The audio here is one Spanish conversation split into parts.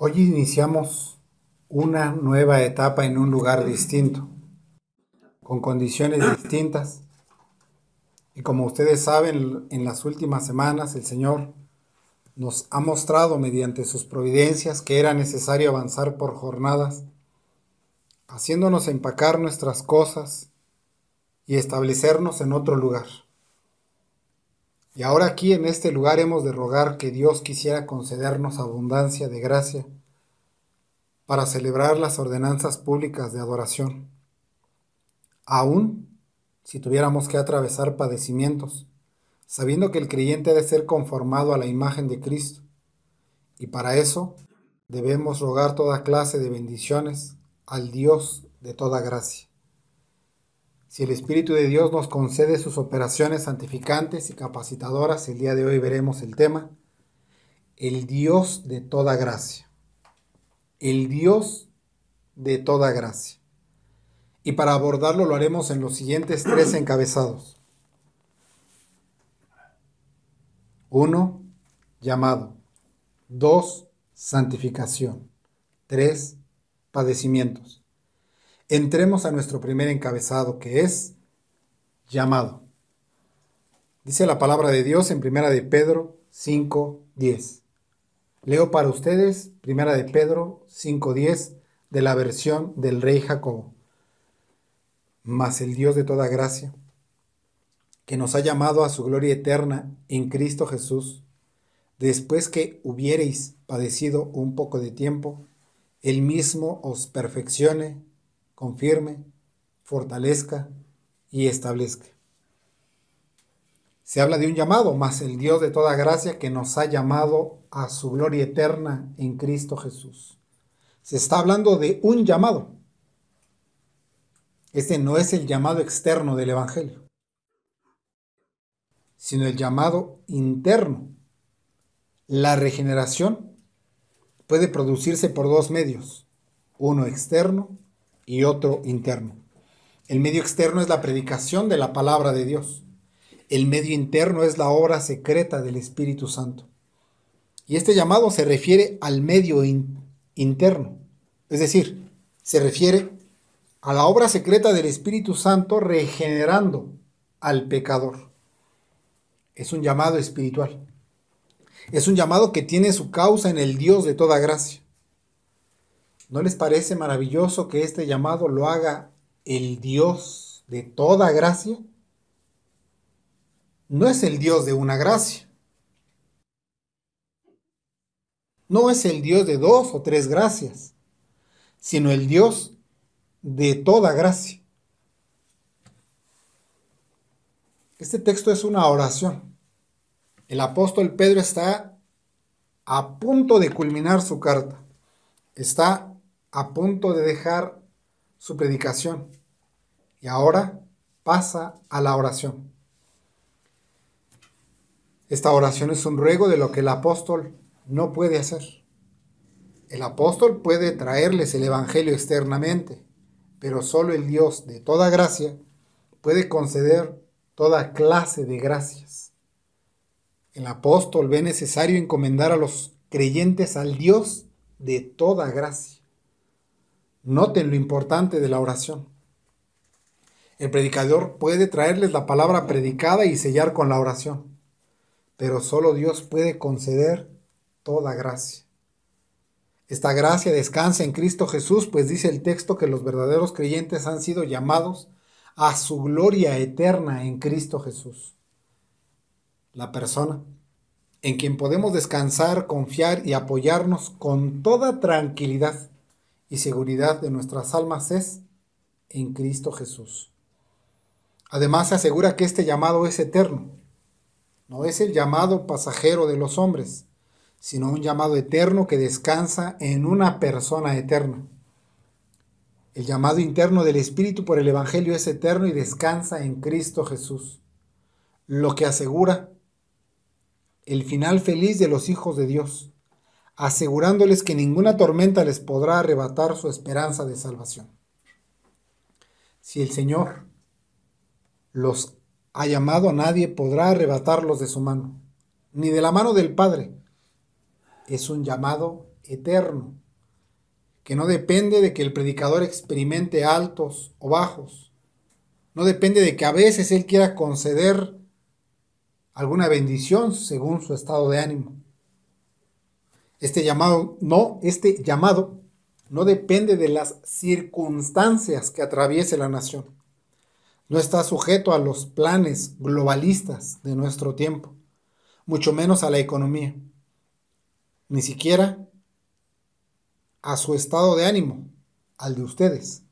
Hoy iniciamos una nueva etapa en un lugar distinto, con condiciones distintas. Y como ustedes saben, en las últimas semanas el Señor nos ha mostrado mediante sus providencias que era necesario avanzar por jornadas, haciéndonos empacar nuestras cosas y establecernos en otro lugar. Y ahora aquí en este lugar hemos de rogar que Dios quisiera concedernos abundancia de gracia para celebrar las ordenanzas públicas de adoración, aun si tuviéramos que atravesar padecimientos, sabiendo que el creyente ha de ser conformado a la imagen de Cristo, y para eso debemos rogar toda clase de bendiciones al Dios de toda gracia. Si el Espíritu de Dios nos concede sus operaciones santificantes y capacitadoras, el día de hoy veremos el tema, el Dios de toda gracia. El Dios de toda gracia. Y para abordarlo lo haremos en los siguientes tres encabezados. 1. Llamado. 2. Santificación. 3. Padecimientos. Entremos a nuestro primer encabezado, que es llamado. Dice la palabra de Dios en 1 de Pedro 5:10. Leo para ustedes 1 de Pedro 5:10 de la versión del Rey Jacobo. Mas el Dios de toda gracia, que nos ha llamado a su gloria eterna en Cristo Jesús, después que hubiereis padecido un poco de tiempo, Él mismo os perfeccione, confirme, fortalezca y establezca. Se habla de un llamado, mas el Dios de toda gracia que nos ha llamado a su gloria eterna en Cristo Jesús. Se está hablando de un llamado. Este no es el llamado externo del Evangelio, sino el llamado interno. La regeneración puede producirse por dos medios, uno externo y otro interno. El medio externo es la predicación de la palabra de Dios. El medio interno es la obra secreta del Espíritu Santo. Y este llamado se refiere al medio interno, es decir, se refiere a la obra secreta del Espíritu Santo regenerando al pecador. Es un llamado espiritual. Es un llamado que tiene su causa en el Dios de toda gracia. ¿No les parece maravilloso que este llamado lo haga el Dios de toda gracia? No es el Dios de una gracia. No es el Dios de dos o tres gracias, sino el Dios de toda gracia. Este texto es una oración. El apóstol Pedro está a punto de culminar su carta. Está a punto de dejar su predicación. Y ahora pasa a la oración. Esta oración es un ruego de lo que el apóstol no puede hacer. El apóstol puede traerles el evangelio externamente, pero solo el Dios de toda gracia puede conceder toda clase de gracias. El apóstol ve necesario encomendar a los creyentes al Dios de toda gracia. Noten lo importante de la oración. El predicador puede traerles la palabra predicada y sellar con la oración, pero solo Dios puede conceder toda gracia. Esta gracia descansa en Cristo Jesús, pues dice el texto que los verdaderos creyentes han sido llamados a su gloria eterna en Cristo Jesús. La persona en quien podemos descansar, confiar y apoyarnos con toda tranquilidad y seguridad de nuestras almas es en Cristo Jesús. Además se asegura que este llamado es eterno. No es el llamado pasajero de los hombres, sino un llamado eterno que descansa en una persona eterna. El llamado interno del Espíritu por el Evangelio es eterno y descansa en Cristo Jesús, lo que asegura el final feliz de los hijos de Dios, asegurándoles que ninguna tormenta les podrá arrebatar su esperanza de salvación. Si el Señor los ha llamado, nadie podrá arrebatarlos de su mano, ni de la mano del Padre. Es un llamado eterno, que no depende de que el predicador experimente altos o bajos, no depende de que a veces él quiera conceder alguna bendición según su estado de ánimo. Este llamado no depende de las circunstancias que atraviese la nación. No está sujeto a los planes globalistas de nuestro tiempo, mucho menos a la economía, ni siquiera a su estado de ánimo, al de ustedes,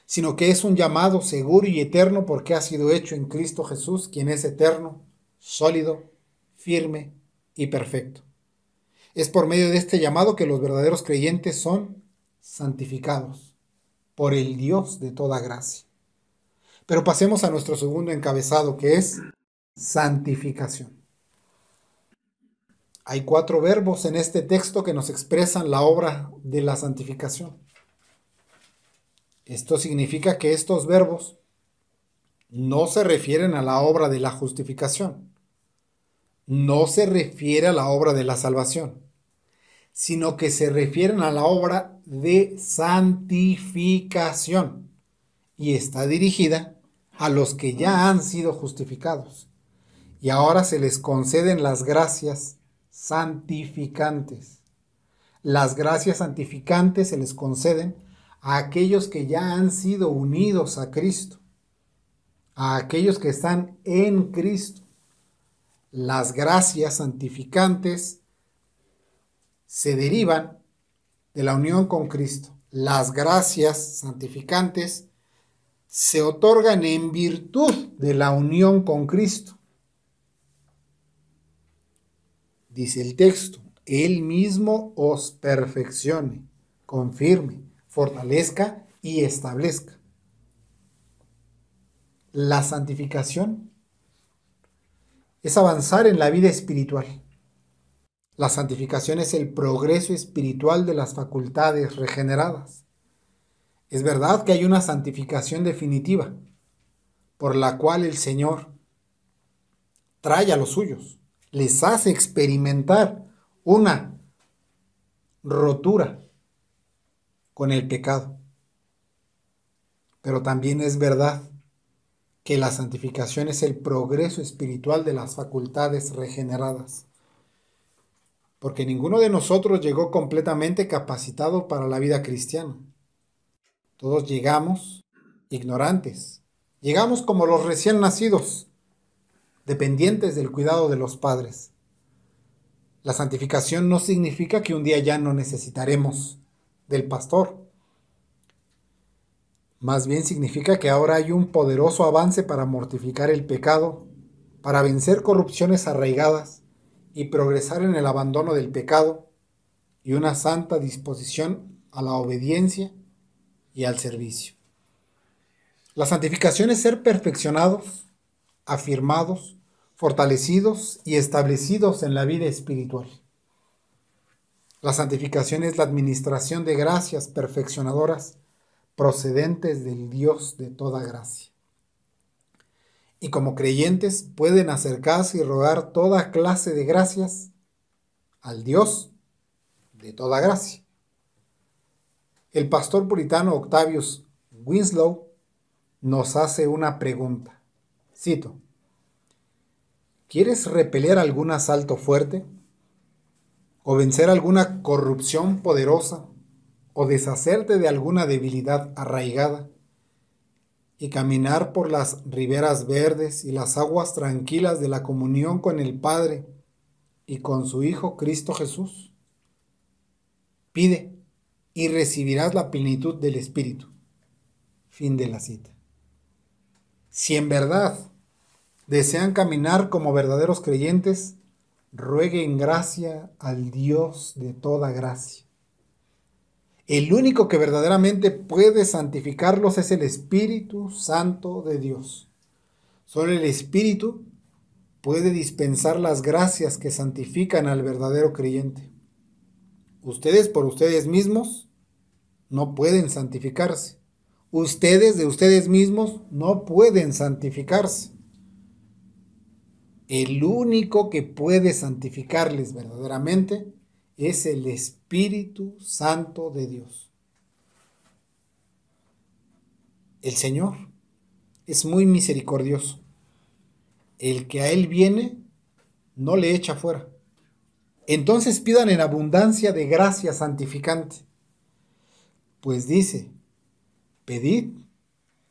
sino que es un llamado seguro y eterno porque ha sido hecho en Cristo Jesús, quien es eterno, sólido, firme y perfecto. Es por medio de este llamado que los verdaderos creyentes son santificados por el Dios de toda gracia. Pero pasemos a nuestro segundo encabezado, que es santificación. Hay 4 verbos en este texto que nos expresan la obra de la santificación. Esto significa que estos verbos no se refieren a la obra de la justificación, no se refiere a la obra de la salvación, sino que se refieren a la obra de santificación y está dirigida a los que ya han sido justificados y ahora se les conceden las gracias santificantes. Las gracias santificantes se les conceden a aquellos que ya han sido unidos a Cristo, a aquellos que están en Cristo. Las gracias santificantes se derivan de la unión con Cristo. Las gracias santificantes se otorgan en virtud de la unión con Cristo. Dice el texto, Él mismo os perfeccione, confirme, fortalezca y establezca. La santificación es avanzar en la vida espiritual. La santificación es el progreso espiritual de las facultades regeneradas. Es verdad que hay una santificación definitiva, por la cual el Señor trae a los suyos, les hace experimentar una rotura con el pecado. Pero también es verdad que la santificación es el progreso espiritual de las facultades regeneradas. Porque ninguno de nosotros llegó completamente capacitado para la vida cristiana. Todos llegamos ignorantes. Llegamos como los recién nacidos, dependientes del cuidado de los padres. La santificación no significa que un día ya no necesitaremos del pastor. Más bien significa que ahora hay un poderoso avance para mortificar el pecado, para vencer corrupciones arraigadas y progresar en el abandono del pecado y una santa disposición a la obediencia y al servicio. La santificación es ser perfeccionados, afirmados, fortalecidos y establecidos en la vida espiritual. La santificación es la administración de gracias perfeccionadoras procedentes del Dios de toda gracia. Y como creyentes pueden acercarse y rogar toda clase de gracias al Dios de toda gracia. El pastor puritano Octavius Winslow nos hace una pregunta. Cito: ¿quieres repeler algún asalto fuerte? ¿O vencer alguna corrupción poderosa? ¿O deshacerte de alguna debilidad arraigada? Y caminar por las riberas verdes y las aguas tranquilas de la comunión con el Padre y con su Hijo Cristo Jesús. Pide y recibirás la plenitud del Espíritu. Fin de la cita. Si en verdad desean caminar como verdaderos creyentes, rueguen gracia al Dios de toda gracia. El único que verdaderamente puede santificarlos es el Espíritu Santo de Dios. Solo el Espíritu puede dispensar las gracias que santifican al verdadero creyente. Ustedes por ustedes mismos no pueden santificarse. Ustedes de ustedes mismos no pueden santificarse. El único que puede santificarles verdaderamente es el Espíritu Santo de Dios. El Señor es muy misericordioso. El que a Él viene, no le echa fuera. Entonces pidan en abundancia de gracia santificante. Pues dice, pedid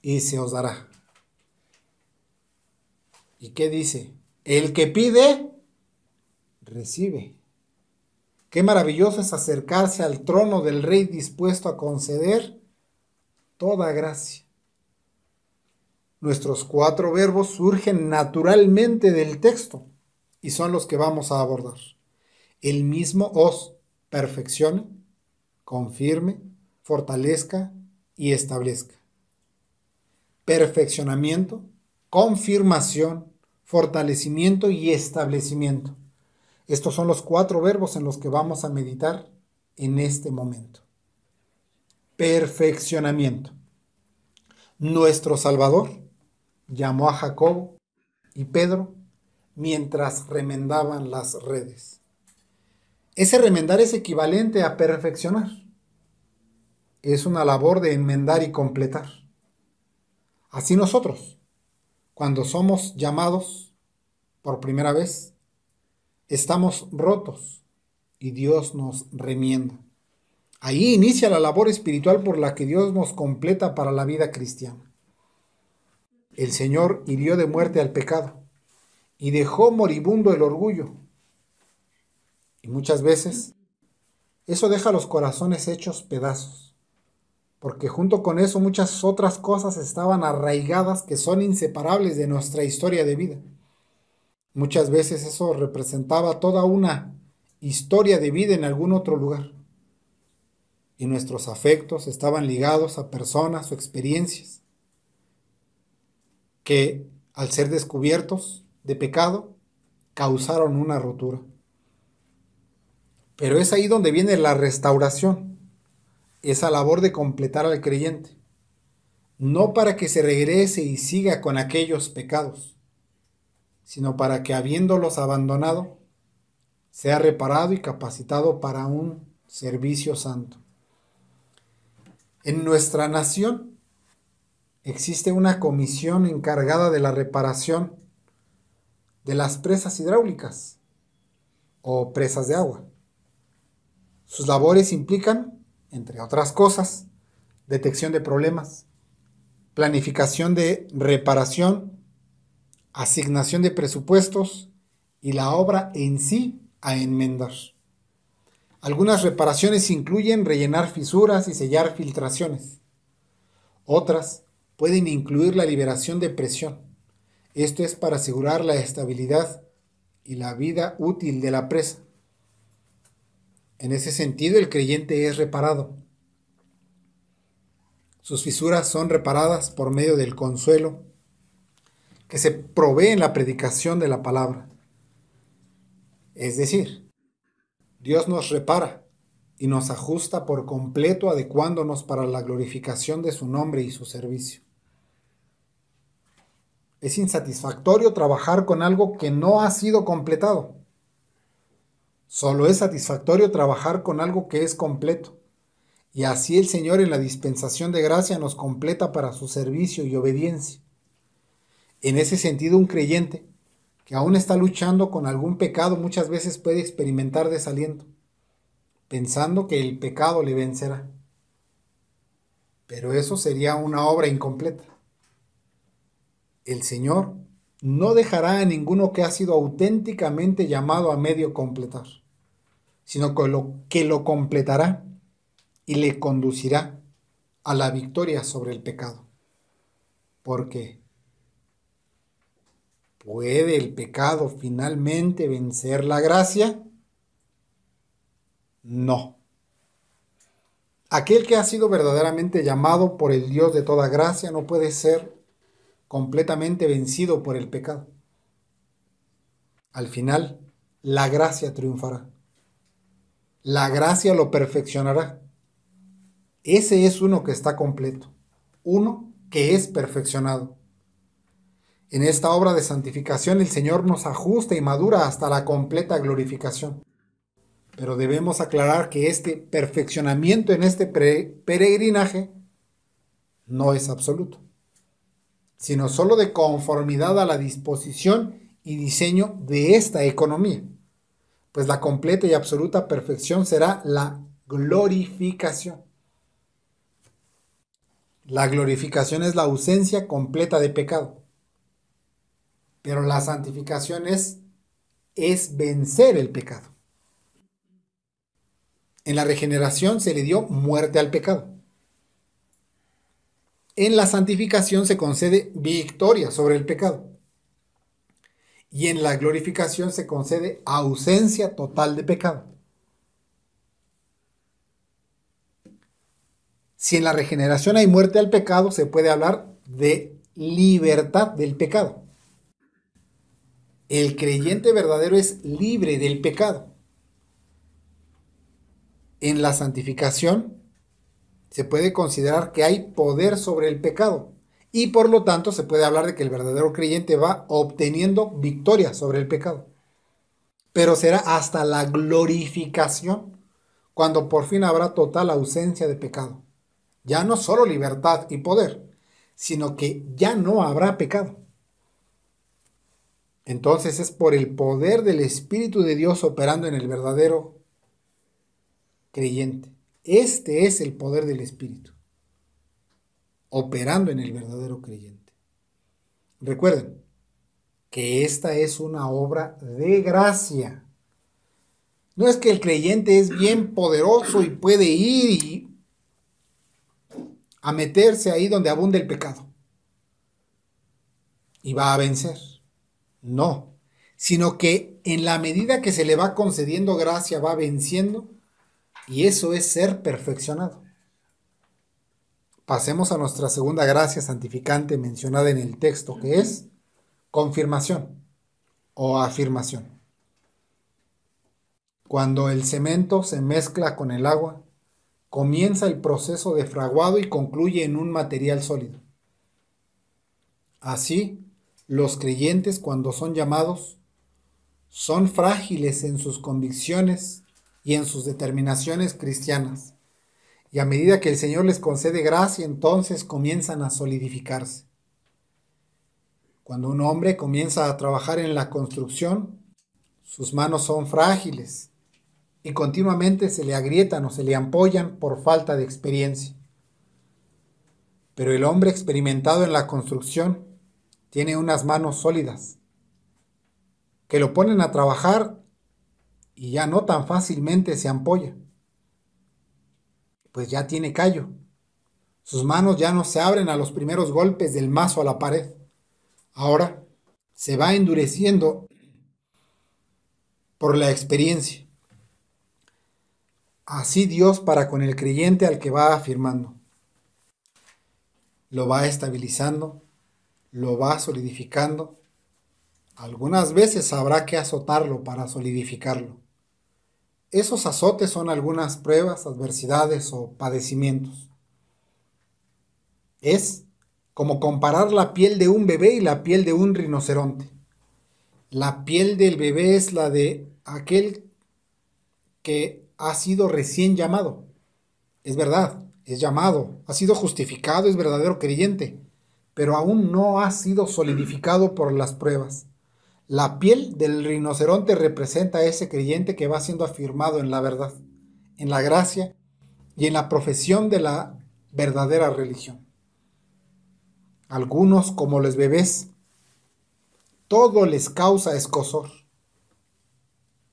y se os dará. ¿Y qué dice? El que pide, recibe. Qué maravilloso es acercarse al trono del Rey dispuesto a conceder toda gracia. Nuestros 4 verbos surgen naturalmente del texto y son los que vamos a abordar. El mismo os perfeccione, confirme, fortalezca y establezca. Perfeccionamiento, confirmación, fortalecimiento y establecimiento. Estos son los 4 verbos en los que vamos a meditar en este momento. Perfeccionamiento. Nuestro Salvador llamó a Jacobo y Pedro mientras remendaban las redes. Ese remendar es equivalente a perfeccionar. Es una labor de enmendar y completar. Así nosotros, cuando somos llamados por primera vez, estamos rotos y Dios nos remienda. Ahí inicia la labor espiritual por la que Dios nos completa para la vida cristiana. El Señor hirió de muerte al pecado y dejó moribundo el orgullo. Y muchas veces eso deja los corazones hechos pedazos, porque junto con eso muchas otras cosas estaban arraigadas que son inseparables de nuestra historia de vida. Muchas veces eso representaba toda una historia de vida en algún otro lugar. Y nuestros afectos estaban ligados a personas o experiencias que, al ser descubiertos de pecado, causaron una rotura. Pero es ahí donde viene la restauración, esa labor de completar al creyente, no para que se regrese y siga con aquellos pecados, sino para que, habiéndolos abandonado, sea reparado y capacitado para un servicio santo. En nuestra nación existe una comisión encargada de la reparación de las presas hidráulicas o presas de agua. Sus labores implican, entre otras cosas, detección de problemas, planificación de reparación, asignación de presupuestos y la obra en sí a enmendar. Algunas reparaciones incluyen rellenar fisuras y sellar filtraciones. Otras pueden incluir la liberación de presión. Esto es para asegurar la estabilidad y la vida útil de la presa. En ese sentido, el creyente es reparado. Sus fisuras son reparadas por medio del consuelo que se provee en la predicación de la palabra. Es decir, Dios nos repara y nos ajusta por completo, adecuándonos para la glorificación de su nombre y su servicio. Es insatisfactorio trabajar con algo que no ha sido completado. Solo es satisfactorio trabajar con algo que es completo. Y así el Señor en la dispensación de gracia nos completa para su servicio y obediencia. En ese sentido, un creyente que aún está luchando con algún pecado muchas veces puede experimentar desaliento, pensando que el pecado le vencerá. Pero eso sería una obra incompleta. El Señor no dejará a ninguno que ha sido auténticamente llamado a medio completar, sino que lo completará y le conducirá a la victoria sobre el pecado. Porque ¿puede el pecado finalmente vencer la gracia? No. Aquel que ha sido verdaderamente llamado por el Dios de toda gracia no puede ser completamente vencido por el pecado. Al final, la gracia triunfará. La gracia lo perfeccionará. Ese es uno que está completo, uno que es perfeccionado. En esta obra de santificación el Señor nos ajusta y madura hasta la completa glorificación. Pero debemos aclarar que este perfeccionamiento en este peregrinaje no es absoluto, sino solo de conformidad a la disposición y diseño de esta economía, pues la completa y absoluta perfección será la glorificación. La glorificación es la ausencia completa de pecado, pero la santificación es vencer el pecado. En la regeneración se le dio muerte al pecado. En la santificación se concede victoria sobre el pecado. Y en la glorificación se concede ausencia total de pecado. Si en la regeneración hay muerte al pecado, se puede hablar de libertad del pecado. El creyente verdadero es libre del pecado. En la santificación se puede considerar que hay poder sobre el pecado y por lo tanto se puede hablar de que el verdadero creyente va obteniendo victoria sobre el pecado. Pero será hasta la glorificación cuando por fin habrá total ausencia de pecado. Ya no solo libertad y poder, sino que ya no habrá pecado. Entonces es por el poder del Espíritu de Dios operando en el verdadero creyente. Este es el poder del Espíritu, operando en el verdadero creyente. Recuerden que esta es una obra de gracia. No es que el creyente es bien poderoso y puede ir a meterse ahí donde abunda el pecado y va a vencer. No, sino que en la medida que se le va concediendo gracia va venciendo, y eso es ser perfeccionado. Pasemos a nuestra segunda gracia santificante mencionada en el texto, que es confirmación o afirmación. Cuando el cemento se mezcla con el agua, comienza el proceso de fraguado y concluye en un material sólido. Así, los creyentes, cuando son llamados, son frágiles en sus convicciones y en sus determinaciones cristianas. Y a medida que el Señor les concede gracia, entonces comienzan a solidificarse. Cuando un hombre comienza a trabajar en la construcción, sus manos son frágiles y continuamente se le agrietan o se le ampollan por falta de experiencia. Pero el hombre experimentado en la construcción tiene unas manos sólidas que lo ponen a trabajar y ya no tan fácilmente se ampolla, pues ya tiene callo. Sus manos ya no se abren a los primeros golpes del mazo a la pared. Ahora se va endureciendo por la experiencia. Así Dios para con el creyente al que va afirmando. Lo va estabilizando, lo va solidificando. Algunas veces habrá que azotarlo para solidificarlo. Esos azotes son algunas pruebas, adversidades o padecimientos. Es como comparar la piel de un bebé y la piel de un rinoceronte. La piel del bebé es la de aquel que ha sido recién llamado. Es verdad, es llamado, ha sido justificado, es verdadero creyente, pero aún no ha sido solidificado por las pruebas. La piel del rinoceronte representa a ese creyente que va siendo afirmado en la verdad, en la gracia y en la profesión de la verdadera religión. Algunos, como los bebés, todo les causa escozor,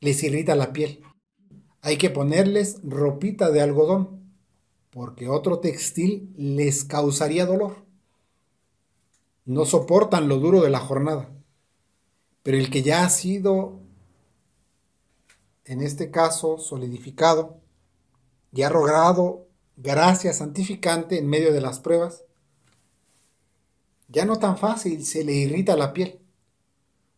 les irrita la piel. Hay que ponerles ropita de algodón, porque otro textil les causaría dolor. No soportan lo duro de la jornada. Pero el que ya ha sido, en este caso, solidificado y ha logrado gracia santificante en medio de las pruebas, ya no tan fácil se le irrita la piel,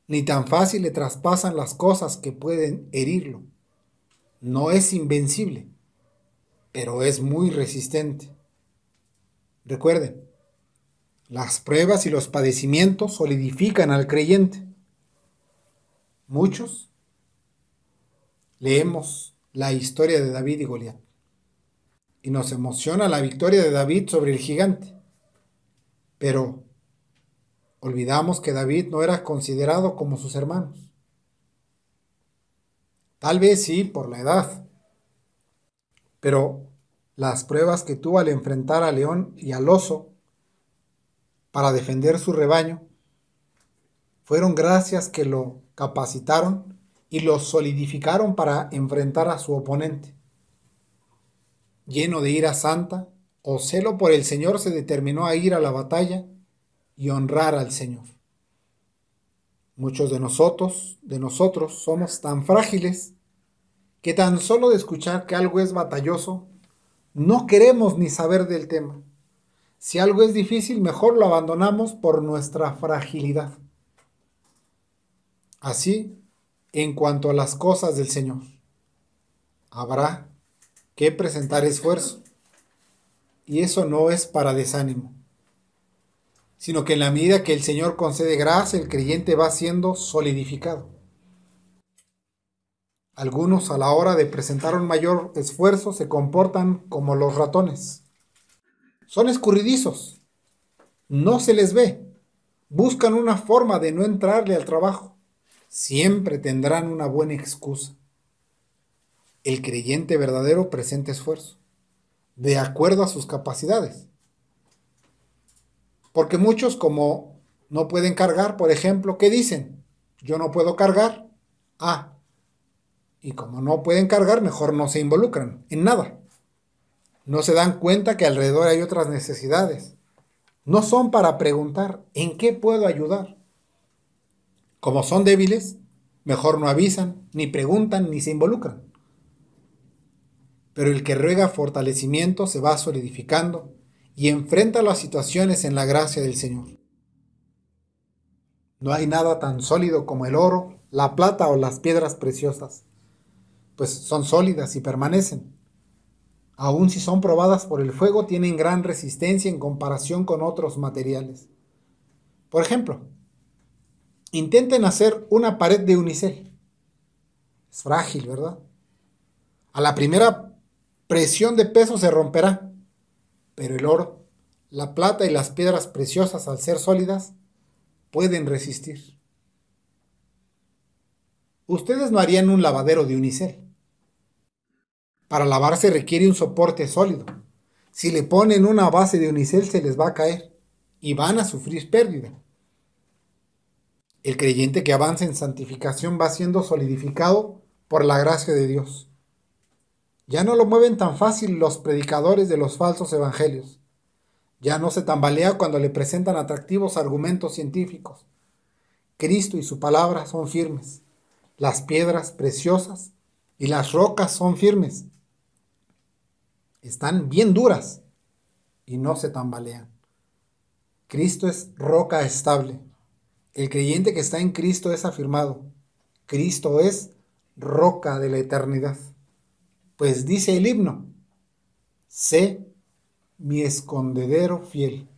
ni tan fácil le traspasan las cosas que pueden herirlo. No es invencible, pero es muy resistente. Recuerden, las pruebas y los padecimientos solidifican al creyente. Muchos leemos la historia de David y Goliat. Y nos emociona la victoria de David sobre el gigante. Pero olvidamos que David no era considerado como sus hermanos. Tal vez sí, por la edad. Pero las pruebas que tuvo al enfrentar al león y al oso para defender su rebaño fueron gracias que lo capacitaron y lo solidificaron para enfrentar a su oponente. Lleno de ira santa o celo por el Señor, se determinó a ir a la batalla y honrar al Señor. Muchos de nosotros somos tan frágiles que tan solo de escuchar que algo es batalloso, no queremos ni saber del tema. Si algo es difícil, mejor lo abandonamos por nuestra fragilidad. Así, en cuanto a las cosas del Señor, habrá que presentar esfuerzo. Y eso no es para desánimo, sino que en la medida que el Señor concede gracia, el creyente va siendo solidificado. Algunos, a la hora de presentar un mayor esfuerzo, se comportan como los ratones. Son escurridizos, no se les ve, buscan una forma de no entrarle al trabajo. Siempre tendrán una buena excusa. El creyente verdadero presenta esfuerzo, de acuerdo a sus capacidades. Porque muchos, como no pueden cargar, por ejemplo, ¿qué dicen? Yo no puedo cargar. Y como no pueden cargar, mejor no se involucran en nada. No se dan cuenta que alrededor hay otras necesidades. No son para preguntar, ¿en qué puedo ayudar? Como son débiles, mejor no avisan, ni preguntan, ni se involucran. Pero el que ruega fortalecimiento se va solidificando y enfrenta las situaciones en la gracia del Señor. No hay nada tan sólido como el oro, la plata o las piedras preciosas, pues son sólidas y permanecen. Aun si son probadas por el fuego, tienen gran resistencia en comparación con otros materiales. Por ejemplo, intenten hacer una pared de unicel. Es frágil, ¿verdad? A la primera presión de peso se romperá, pero el oro, la plata y las piedras preciosas, al ser sólidas, pueden resistir. Ustedes no harían un lavadero de unicel. Para lavar se requiere un soporte sólido. Si le ponen una base de unicel, se les va a caer y van a sufrir pérdida. El creyente que avanza en santificación va siendo solidificado por la gracia de Dios. Ya no lo mueven tan fácil los predicadores de los falsos evangelios. Ya no se tambalea cuando le presentan atractivos argumentos científicos. Cristo y su palabra son firmes. Las piedras preciosas y las rocas son firmes. Están bien duras y no se tambalean. Cristo es roca estable. El creyente que está en Cristo es afirmado. Cristo es roca de la eternidad. Pues dice el himno: sé mi escondedero fiel,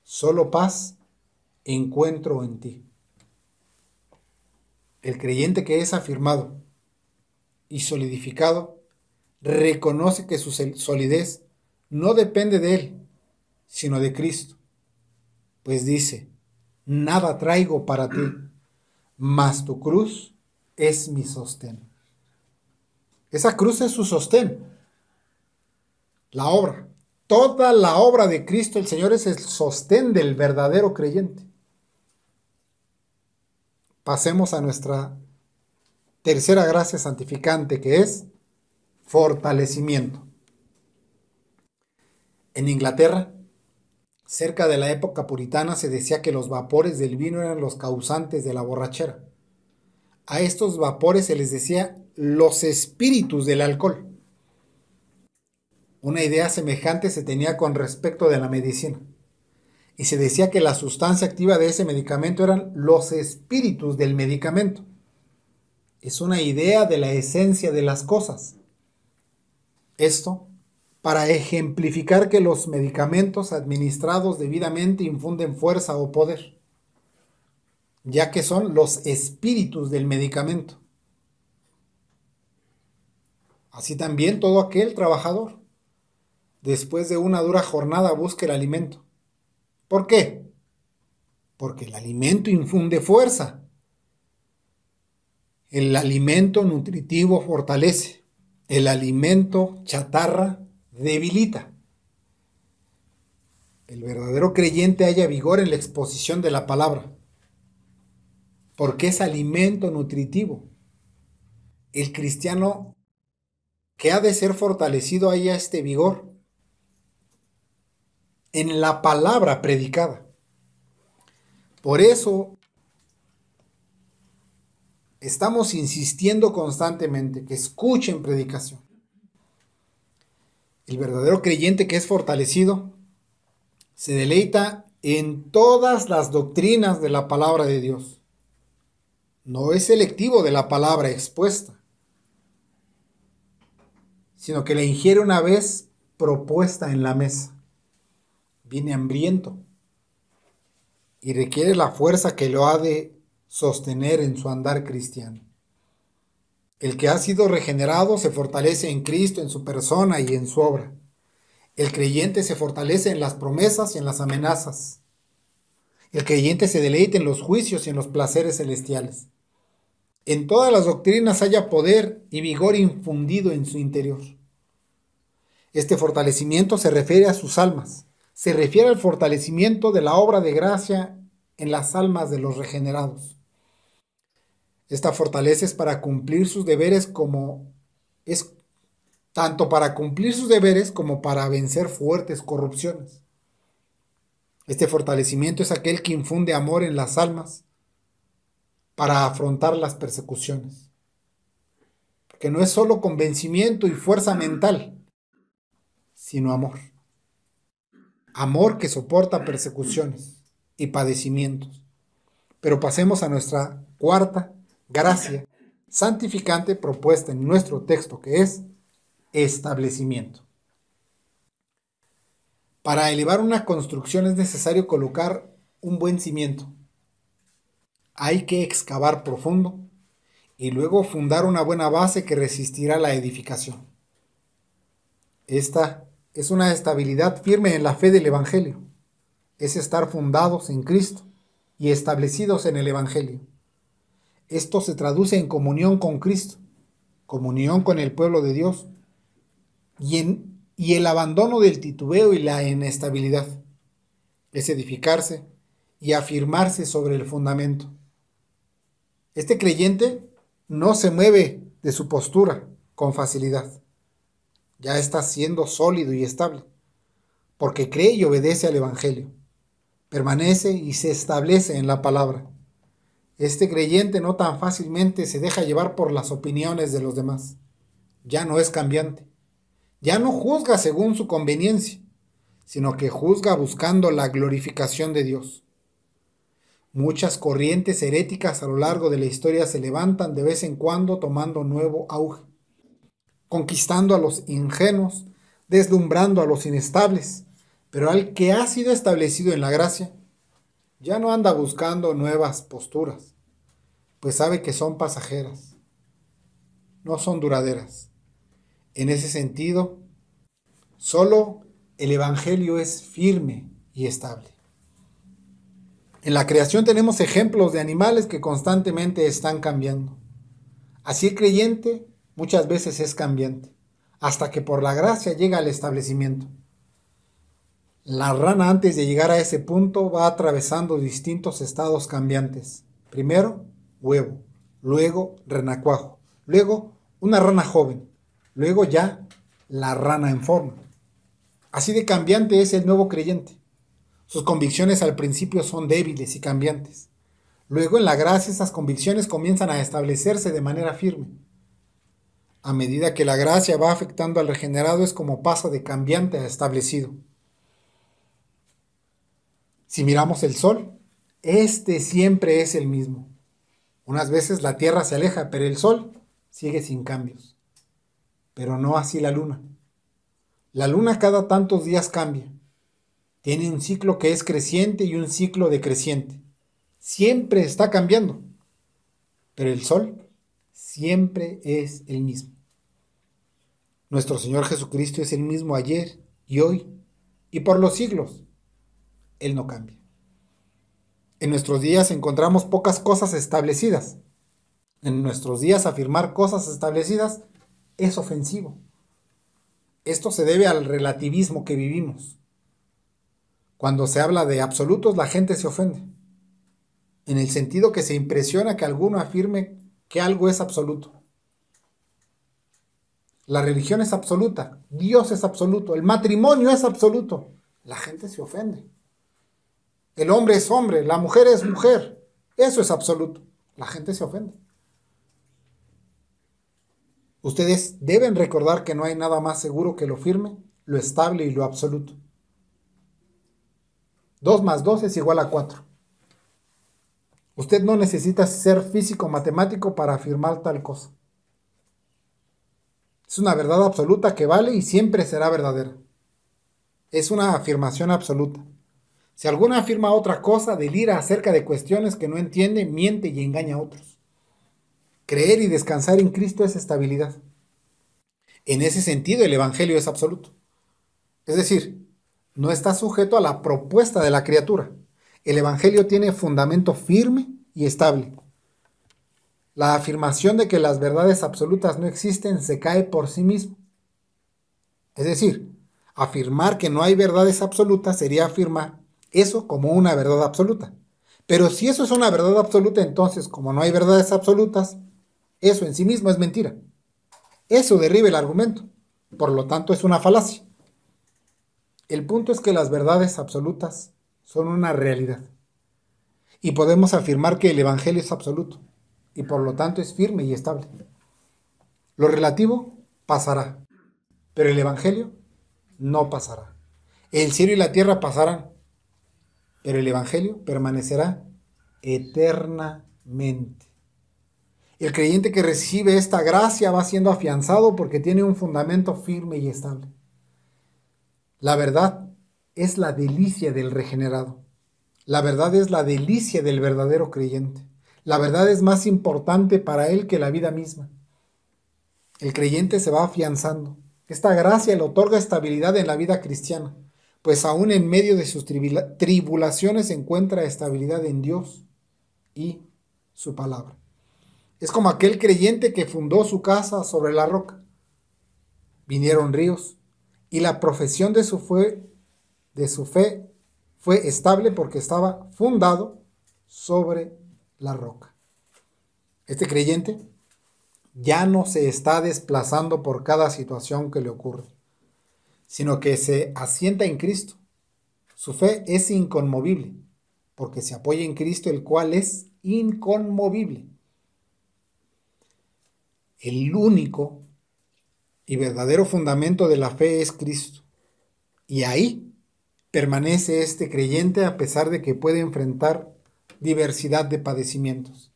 solo paz encuentro en ti. El creyente que es afirmado y solidificado reconoce que su solidez no depende de él, sino de Cristo. Pues dice: nada traigo para ti, mas tu cruz es mi sostén. Esa cruz es su sostén. La obra. Toda la obra de Cristo el Señor es el sostén del verdadero creyente. Pasemos a nuestra tercera gracia santificante, que es fortalecimiento. En Inglaterra, cerca de la época puritana, se decía que los vapores del vino eran los causantes de la borrachera. A estos vapores se les decía los espíritus del alcohol. Una idea semejante se tenía con respecto de la medicina. Y se decía que la sustancia activa de ese medicamento eran los espíritus del medicamento. Es una idea de la esencia de las cosas. Esto para ejemplificar que los medicamentos administrados debidamente infunden fuerza o poder, ya que son los espíritus del medicamento. Así también todo aquel trabajador, después de una dura jornada, busca el alimento. ¿Por qué? Porque el alimento infunde fuerza. El alimento nutritivo fortalece. El alimento chatarra debilita. El verdadero creyente halla vigor en la exposición de la palabra, porque es alimento nutritivo. El cristiano que ha de ser fortalecido halla este vigor en la palabra predicada. Por eso estamos insistiendo constantemente que escuchen predicación. El verdadero creyente que es fortalecido se deleita en todas las doctrinas de la palabra de Dios. No es selectivo de la palabra expuesta, sino que la ingiere una vez propuesta en la mesa. Viene hambriento y requiere la fuerza que lo ha de sostener en su andar cristiano. El que ha sido regenerado se fortalece en Cristo, en su persona y en su obra. El creyente se fortalece en las promesas y en las amenazas. El creyente se deleita en los juicios y en los placeres celestiales. En todas las doctrinas haya poder y vigor infundido en su interior. Este fortalecimiento se refiere a sus almas. Se refiere al fortalecimiento de la obra de gracia en las almas de los regenerados. Esta fortaleza es para cumplir sus deberes tanto para cumplir sus deberes como para vencer fuertes corrupciones. Este fortalecimiento es aquel que infunde amor en las almas para afrontar las persecuciones. Porque no es solo convencimiento y fuerza mental, sino amor. Amor que soporta persecuciones y padecimientos. Pero pasemos a nuestra cuarta gracia santificante propuesta en nuestro texto, que es establecimiento. Para elevar una construcción es necesario colocar un buen cimiento. Hay que excavar profundo y luego fundar una buena base que resistirá la edificación. Esta es una estabilidad firme en la fe del Evangelio. Es estar fundados en Cristo y establecidos en el Evangelio. Esto se traduce en comunión con Cristo, comunión con el pueblo de Dios y el abandono del titubeo y la inestabilidad. Es edificarse y afirmarse sobre el fundamento. Este creyente no se mueve de su postura con facilidad. Ya está siendo sólido y estable, porque cree y obedece al Evangelio. Permanece y se establece en la palabra. Este creyente no tan fácilmente se deja llevar por las opiniones de los demás. Ya no es cambiante. Ya no juzga según su conveniencia, sino que juzga buscando la glorificación de Dios. Muchas corrientes heréticas a lo largo de la historia se levantan de vez en cuando tomando nuevo auge, conquistando a los ingenuos, deslumbrando a los inestables, pero al que ha sido establecido en la gracia, ya no anda buscando nuevas posturas, pues sabe que son pasajeras, no son duraderas. En ese sentido, solo el Evangelio es firme y estable. En la creación tenemos ejemplos de animales que constantemente están cambiando. Así el creyente muchas veces es cambiante, hasta que por la gracia llega al establecimiento. La rana, antes de llegar a ese punto, va atravesando distintos estados cambiantes. Primero, huevo, luego renacuajo, luego una rana joven, luego ya la rana en forma. Así de cambiante es el nuevo creyente. Sus convicciones al principio son débiles y cambiantes. Luego en la gracia esas convicciones comienzan a establecerse de manera firme. A medida que la gracia va afectando al regenerado es como pasa de cambiante a establecido. Si miramos el sol, este siempre es el mismo. Unas veces la tierra se aleja, pero el sol sigue sin cambios. Pero no así la luna. La luna cada tantos días cambia. Tiene un ciclo que es creciente y un ciclo decreciente. Siempre está cambiando. Pero el sol siempre es el mismo. Nuestro Señor Jesucristo es el mismo ayer y hoy y por los siglos. Él no cambia. En nuestros días encontramos pocas cosas establecidas. En nuestros días afirmar cosas establecidas es ofensivo. Esto se debe al relativismo que vivimos. Cuando se habla de absolutos, la gente se ofende, en el sentido que se impresiona que alguno afirme que algo es absoluto. La religión es absoluta, Dios es absoluto, el matrimonio es absoluto. La gente se ofende. El hombre es hombre, la mujer es mujer. Eso es absoluto. La gente se ofende. Ustedes deben recordar que no hay nada más seguro que lo firme, lo estable y lo absoluto. 2 más 2 es igual a 4. Usted no necesita ser físico o matemático para afirmar tal cosa. Es una verdad absoluta que vale y siempre será verdadera. Es una afirmación absoluta. Si alguno afirma otra cosa, delira acerca de cuestiones que no entiende, miente y engaña a otros. Creer y descansar en Cristo es estabilidad. En ese sentido, el Evangelio es absoluto. Es decir, no está sujeto a la propuesta de la criatura. El Evangelio tiene fundamento firme y estable. La afirmación de que las verdades absolutas no existen se cae por sí mismo. Es decir, afirmar que no hay verdades absolutas sería afirmar eso como una verdad absoluta. Pero si eso es una verdad absoluta, entonces, como no hay verdades absolutas, eso en sí mismo es mentira. Eso derriba el argumento. Por lo tanto, es una falacia. El punto es que las verdades absolutas son una realidad. Y podemos afirmar que el Evangelio es absoluto. Y por lo tanto es firme y estable. Lo relativo pasará. Pero el Evangelio no pasará. El cielo y la tierra pasarán. Pero el Evangelio permanecerá eternamente. El creyente que recibe esta gracia va siendo afianzado porque tiene un fundamento firme y estable. La verdad es la delicia del regenerado. La verdad es la delicia del verdadero creyente. La verdad es más importante para él que la vida misma. El creyente se va afianzando. Esta gracia le otorga estabilidad en la vida cristiana, pues aún en medio de sus tribulaciones encuentra estabilidad en Dios y su palabra. Es como aquel creyente que fundó su casa sobre la roca. Vinieron ríos y la profesión de su fe fue estable porque estaba fundado sobre la roca. Este creyente ya no se está desplazando por cada situación que le ocurre, sino que se asienta en Cristo. Su fe es inconmovible, porque se apoya en Cristo, el cual es inconmovible. El único y verdadero fundamento de la fe es Cristo. Y ahí permanece este creyente a pesar de que puede enfrentar diversidad de padecimientos.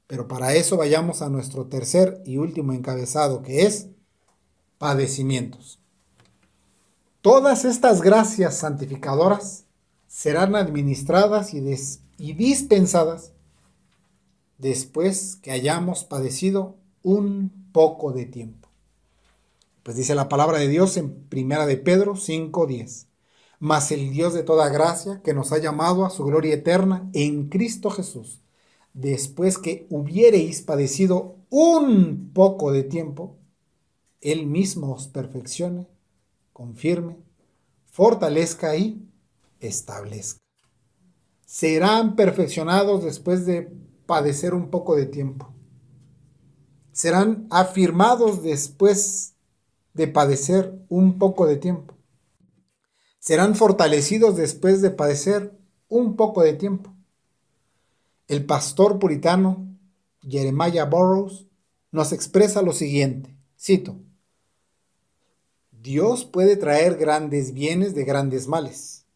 Pero para eso vayamos a nuestro tercer y último encabezado, que es padecimientos. Todas estas gracias santificadoras serán administradas y dispensadas después que hayamos padecido un poco de tiempo. Pues dice la palabra de Dios en 1 de Pedro 5:10. Mas el Dios de toda gracia, que nos ha llamado a su gloria eterna en Cristo Jesús, después que hubiereis padecido un poco de tiempo, Él mismo os perfeccione, confirme, fortalezca y establezca. Serán perfeccionados después de padecer un poco de tiempo. Serán afirmados después de padecer un poco de tiempo. Serán fortalecidos después de padecer un poco de tiempo. El pastor puritano Jeremiah Burroughs nos expresa lo siguiente, cito: Dios puede traer grandes bienes de grandes males.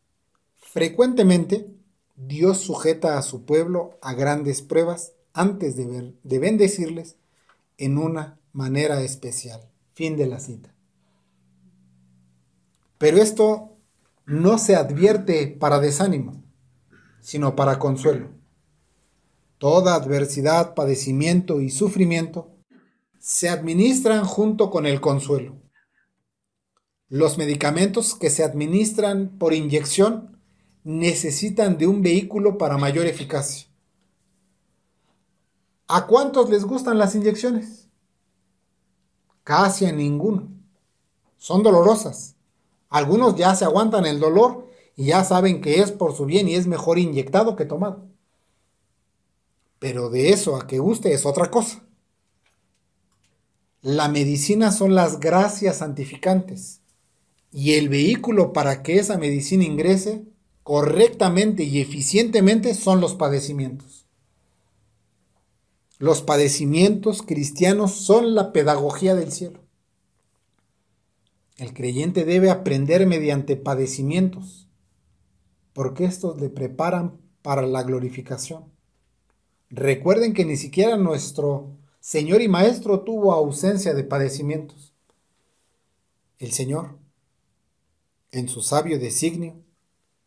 Frecuentemente, Dios sujeta a su pueblo a grandes pruebas antes de bendecirles en una manera especial. Fin de la cita. Pero esto no se advierte para desánimo, sino para consuelo. Toda adversidad, padecimiento y sufrimiento se administran junto con el consuelo. Los medicamentos que se administran por inyección necesitan de un vehículo para mayor eficacia. ¿A cuántos les gustan las inyecciones? Casi a ninguno. Son dolorosas. Algunos ya se aguantan el dolor y ya saben que es por su bien y es mejor inyectado que tomado. Pero de eso a que guste es otra cosa. La medicina son las gracias santificantes y el vehículo para que esa medicina ingrese correctamente y eficientemente son los padecimientos. Los padecimientos cristianos son la pedagogía del cielo. El creyente debe aprender mediante padecimientos, porque estos le preparan para la glorificación. Recuerden que ni siquiera nuestro Señor y Maestro tuvo ausencia de padecimientos. El Señor, en su sabio designio,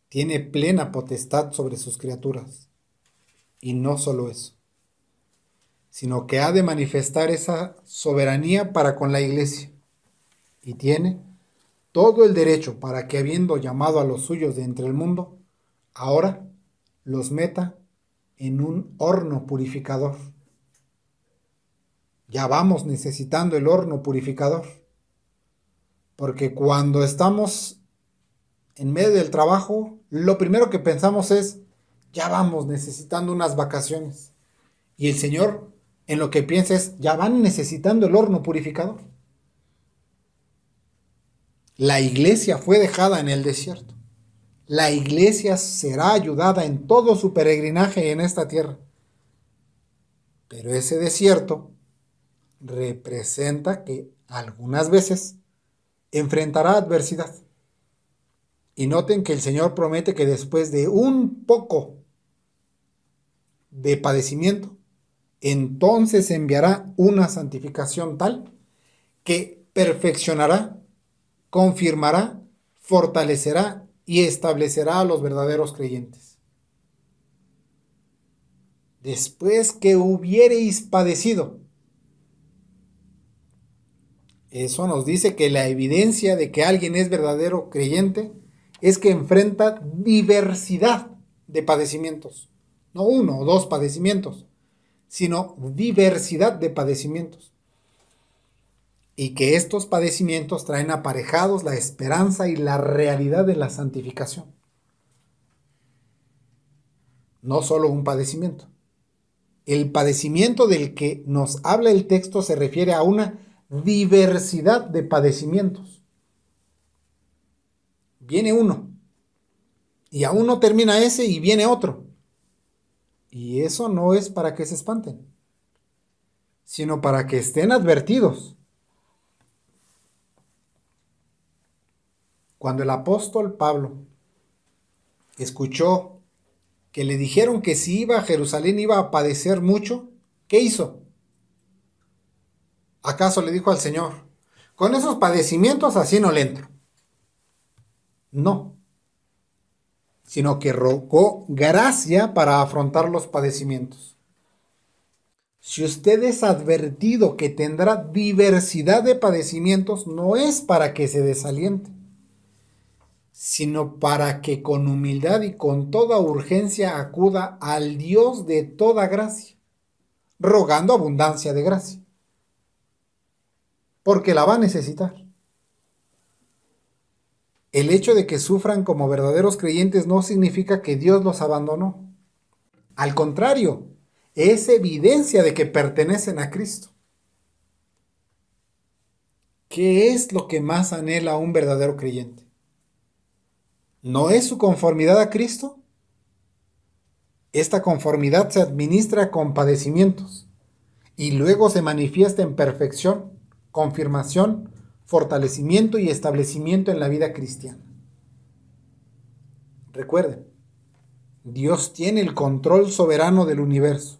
tiene plena potestad sobre sus criaturas. Y no solo eso, sino que ha de manifestar esa soberanía para con la iglesia. Y tiene todo el derecho para que, habiendo llamado a los suyos de entre el mundo, ahora los meta en un horno purificador. Ya vamos necesitando el horno purificador, porque cuando estamos en medio del trabajo, lo primero que pensamos es, ya vamos necesitando unas vacaciones. Y el Señor en lo que piensa es, ya van necesitando el horno purificador. La iglesia fue dejada en el desierto. La iglesia será ayudada en todo su peregrinaje en esta tierra. Pero ese desierto representa que algunas veces enfrentará adversidad. Y noten que el Señor promete que después de un poco de padecimiento, entonces enviará una santificación tal que perfeccionará, confirmará, fortalecerá y establecerá a los verdaderos creyentes. Después que hubiereis padecido. Eso nos dice que la evidencia de que alguien es verdadero creyente es que enfrenta diversidad de padecimientos. No uno o dos padecimientos, sino diversidad de padecimientos. Y que estos padecimientos traen aparejados la esperanza y la realidad de la santificación. No solo un padecimiento. El padecimiento del que nos habla el texto se refiere a una diversidad de padecimientos. Viene uno, y aún no termina ese y viene otro. Y eso no es para que se espanten, sino para que estén advertidos. Cuando el apóstol Pablo escuchó que le dijeron que si iba a Jerusalén iba a padecer mucho, ¿qué hizo? ¿Acaso le dijo al Señor, con esos padecimientos así no le entro? No, sino que rogó gracia para afrontar los padecimientos. Si usted es advertido que tendrá diversidad de padecimientos, no es para que se desaliente, sino para que con humildad y con toda urgencia acuda al Dios de toda gracia, rogando abundancia de gracia, porque la va a necesitar. El hecho de que sufran como verdaderos creyentes no significa que Dios los abandonó. Al contrario, es evidencia de que pertenecen a Cristo. ¿Qué es lo que más anhela un verdadero creyente? ¿No es su conformidad a Cristo? Esta conformidad se administra con padecimientos y luego se manifiesta en perfección, confirmación, fortalecimiento y establecimiento en la vida cristiana. Recuerden, Dios tiene el control soberano del universo.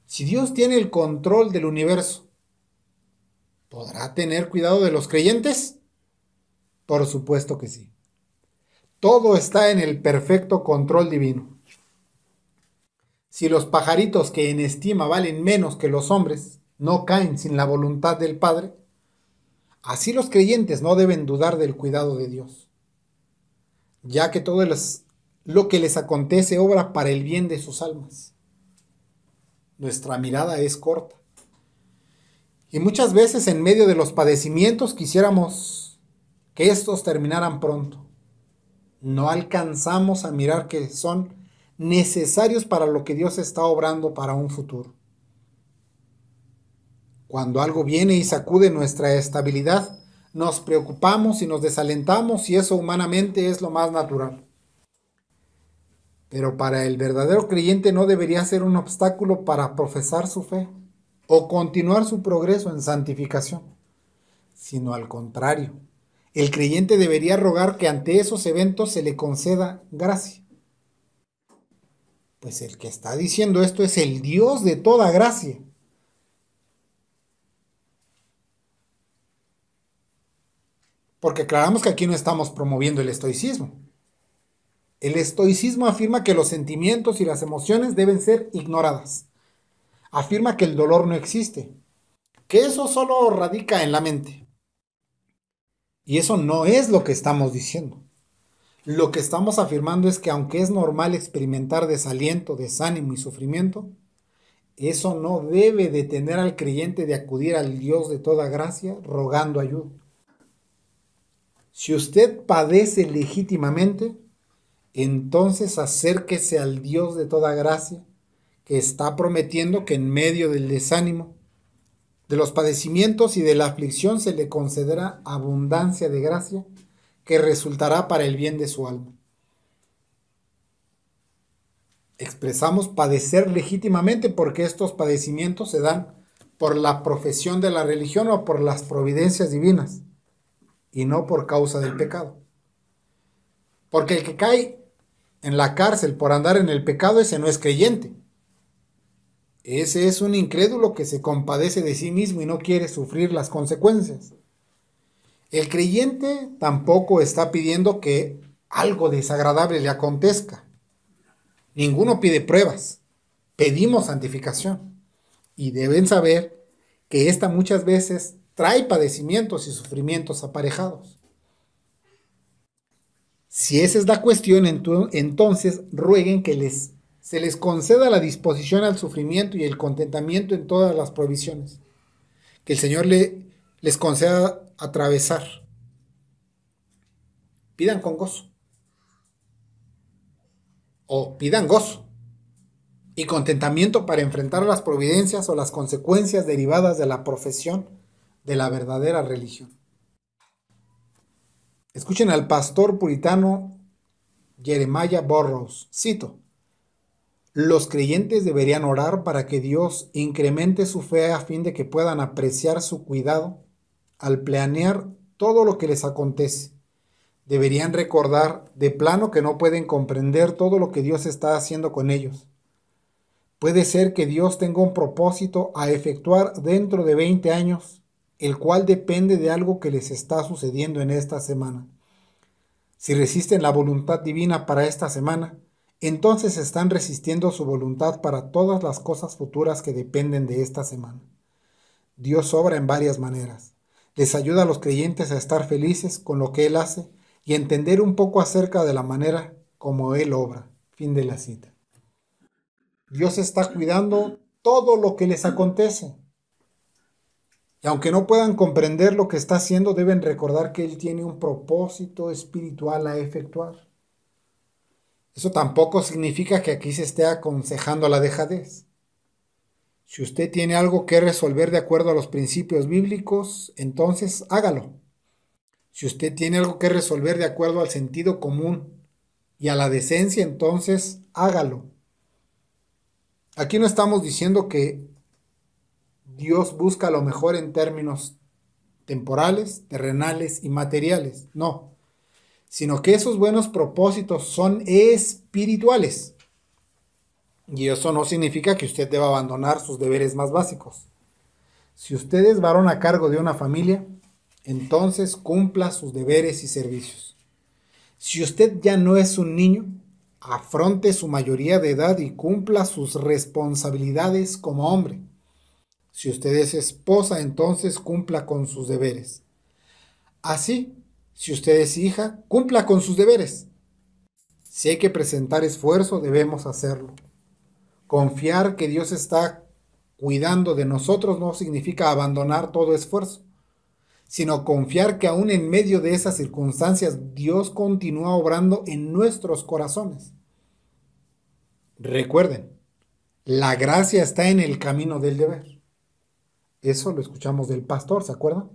Si Dios tiene el control del universo, ¿podrá tener cuidado de los creyentes? Por supuesto que sí. Todo está en el perfecto control divino. Si los pajaritos que en estima valen menos que los hombres, no caen sin la voluntad del Padre, así los creyentes no deben dudar del cuidado de Dios, ya que lo que les acontece obra para el bien de sus almas. Nuestra mirada es corta. Y muchas veces en medio de los padecimientos quisiéramos que estos terminaran pronto. No alcanzamos a mirar que son necesarios para lo que Dios está obrando para un futuro. Cuando algo viene y sacude nuestra estabilidad, nos preocupamos y nos desalentamos, y eso humanamente es lo más natural. Pero para el verdadero creyente no debería ser un obstáculo para profesar su fe o continuar su progreso en santificación, sino al contrario. El creyente debería rogar que ante esos eventos se le conceda gracia. Pues el que está diciendo esto es el Dios de toda gracia. Porque aclaramos que aquí no estamos promoviendo el estoicismo. El estoicismo afirma que los sentimientos y las emociones deben ser ignoradas. Afirma que el dolor no existe, que eso solo radica en la mente. Y eso no es lo que estamos diciendo. Lo que estamos afirmando es que aunque es normal experimentar desaliento, desánimo y sufrimiento, eso no debe detener al creyente de acudir al Dios de toda gracia rogando ayuda. Si usted padece legítimamente, entonces acérquese al Dios de toda gracia, que está prometiendo que en medio del desánimo, de los padecimientos y de la aflicción se le concederá abundancia de gracia que resultará para el bien de su alma. Expresamos padecer legítimamente porque estos padecimientos se dan por la profesión de la religión o por las providencias divinas, y no por causa del pecado. Porque el que cae en la cárcel por andar en el pecado, ese no es creyente. Ese es un incrédulo que se compadece de sí mismo y no quiere sufrir las consecuencias. El creyente tampoco está pidiendo que algo desagradable le acontezca. Ninguno pide pruebas. Pedimos santificación. Y deben saber que esta muchas veces trae padecimientos y sufrimientos aparejados. Si esa es la cuestión, entonces rueguen que se les conceda la disposición al sufrimiento y el contentamiento en todas las provisiones, que el Señor les conceda atravesar. Pidan con gozo, o pidan gozo y contentamiento para enfrentar las providencias o las consecuencias derivadas de la profesión de la verdadera religión. Escuchen al pastor puritano Jeremiah Burroughs. Cito: los creyentes deberían orar para que Dios incremente su fe a fin de que puedan apreciar su cuidado al planear todo lo que les acontece. Deberían recordar de plano que no pueden comprender todo lo que Dios está haciendo con ellos. Puede ser que Dios tenga un propósito a efectuar dentro de 20 años, el cual depende de algo que les está sucediendo en esta semana. Si resisten la voluntad divina para esta semana, entonces están resistiendo su voluntad para todas las cosas futuras que dependen de esta semana. Dios obra en varias maneras. Les ayuda a los creyentes a estar felices con lo que Él hace y entender un poco acerca de la manera como Él obra. Fin de la cita. Dios está cuidando todo lo que les acontece. Y aunque no puedan comprender lo que está haciendo, deben recordar que Él tiene un propósito espiritual a efectuar. Eso tampoco significa que aquí se esté aconsejando la dejadez. Si usted tiene algo que resolver de acuerdo a los principios bíblicos, entonces hágalo. Si usted tiene algo que resolver de acuerdo al sentido común y a la decencia, entonces hágalo. Aquí no estamos diciendo que Dios busca lo mejor en términos temporales, terrenales y materiales. No, sino que esos buenos propósitos son espirituales. Y eso no significa que usted deba abandonar sus deberes más básicos. Si usted es varón a cargo de una familia, entonces cumpla sus deberes y servicios. Si usted ya no es un niño, afronte su mayoría de edad y cumpla sus responsabilidades como hombre. Si usted es esposa, entonces cumpla con sus deberes. Así, si usted es hija, cumpla con sus deberes. Si hay que presentar esfuerzo, debemos hacerlo. Confiar que Dios está cuidando de nosotros no significa abandonar todo esfuerzo, sino confiar que aún en medio de esas circunstancias Dios continúa obrando en nuestros corazones. Recuerden, la gracia está en el camino del deber. Eso lo escuchamos del pastor, ¿se acuerdan?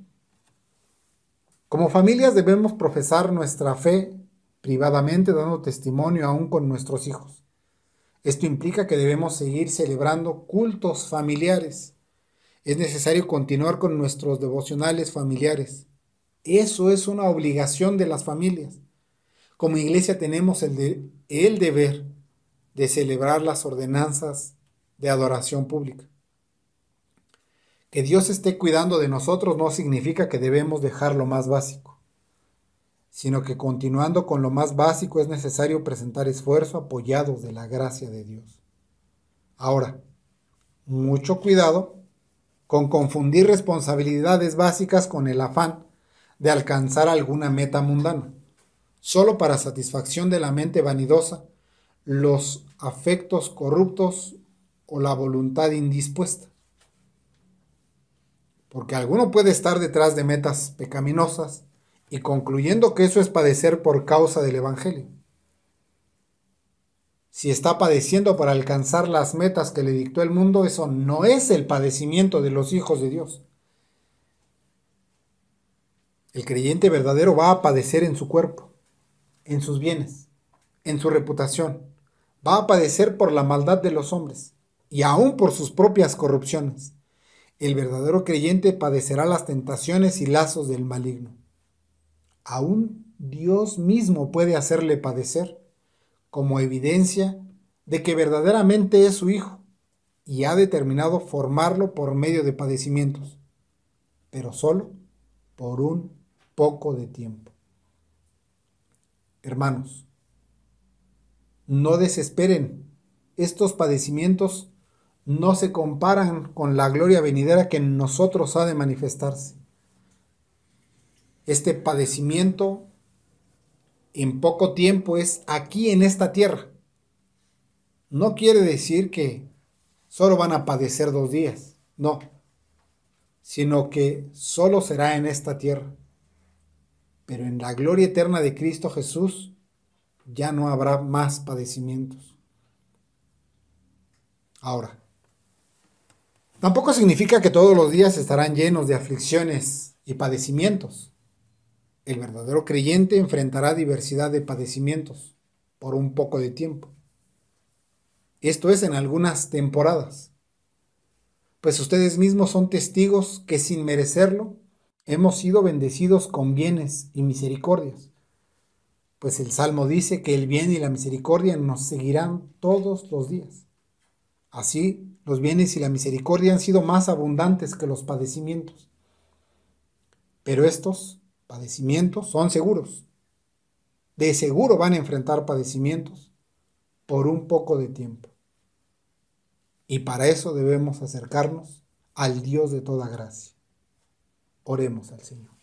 Como familias debemos profesar nuestra fe privadamente, dando testimonio aún con nuestros hijos. Esto implica que debemos seguir celebrando cultos familiares. Es necesario continuar con nuestros devocionales familiares. Eso es una obligación de las familias. Como iglesia tenemos el deber de celebrar las ordenanzas de adoración pública. Que Dios esté cuidando de nosotros no significa que debemos dejar lo más básico, sino que continuando con lo más básico es necesario presentar esfuerzo apoyados de la gracia de Dios. Ahora, mucho cuidado con confundir responsabilidades básicas con el afán de alcanzar alguna meta mundana, solo para satisfacción de la mente vanidosa, los afectos corruptos o la voluntad indispuesta. Porque alguno puede estar detrás de metas pecaminosas y concluyendo que eso es padecer por causa del Evangelio. Si está padeciendo para alcanzar las metas que le dictó el mundo, eso no es el padecimiento de los hijos de Dios. El creyente verdadero va a padecer en su cuerpo, en sus bienes, en su reputación. Va a padecer por la maldad de los hombres y aún por sus propias corrupciones. El verdadero creyente padecerá las tentaciones y lazos del maligno. Aún Dios mismo puede hacerle padecer, como evidencia de que verdaderamente es su hijo y ha determinado formarlo por medio de padecimientos, pero solo por un poco de tiempo. Hermanos, no desesperen. Estos padecimientos no se comparan con la gloria venidera que en nosotros ha de manifestarse. Este padecimiento en poco tiempo es aquí en esta tierra. No quiere decir que solo van a padecer 2 días, no, sino que solo será en esta tierra. Pero en la gloria eterna de Cristo Jesús ya no habrá más padecimientos. Ahora, tampoco significa que todos los días estarán llenos de aflicciones y padecimientos. El verdadero creyente enfrentará diversidad de padecimientos por un poco de tiempo. Esto es en algunas temporadas. Pues ustedes mismos son testigos que sin merecerlo hemos sido bendecidos con bienes y misericordias. Pues el Salmo dice que el bien y la misericordia nos seguirán todos los días. Así, los bienes y la misericordia han sido más abundantes que los padecimientos. Pero estos padecimientos son seguros. De seguro van a enfrentar padecimientos por un poco de tiempo. Y para eso debemos acercarnos al Dios de toda gracia. Oremos al Señor.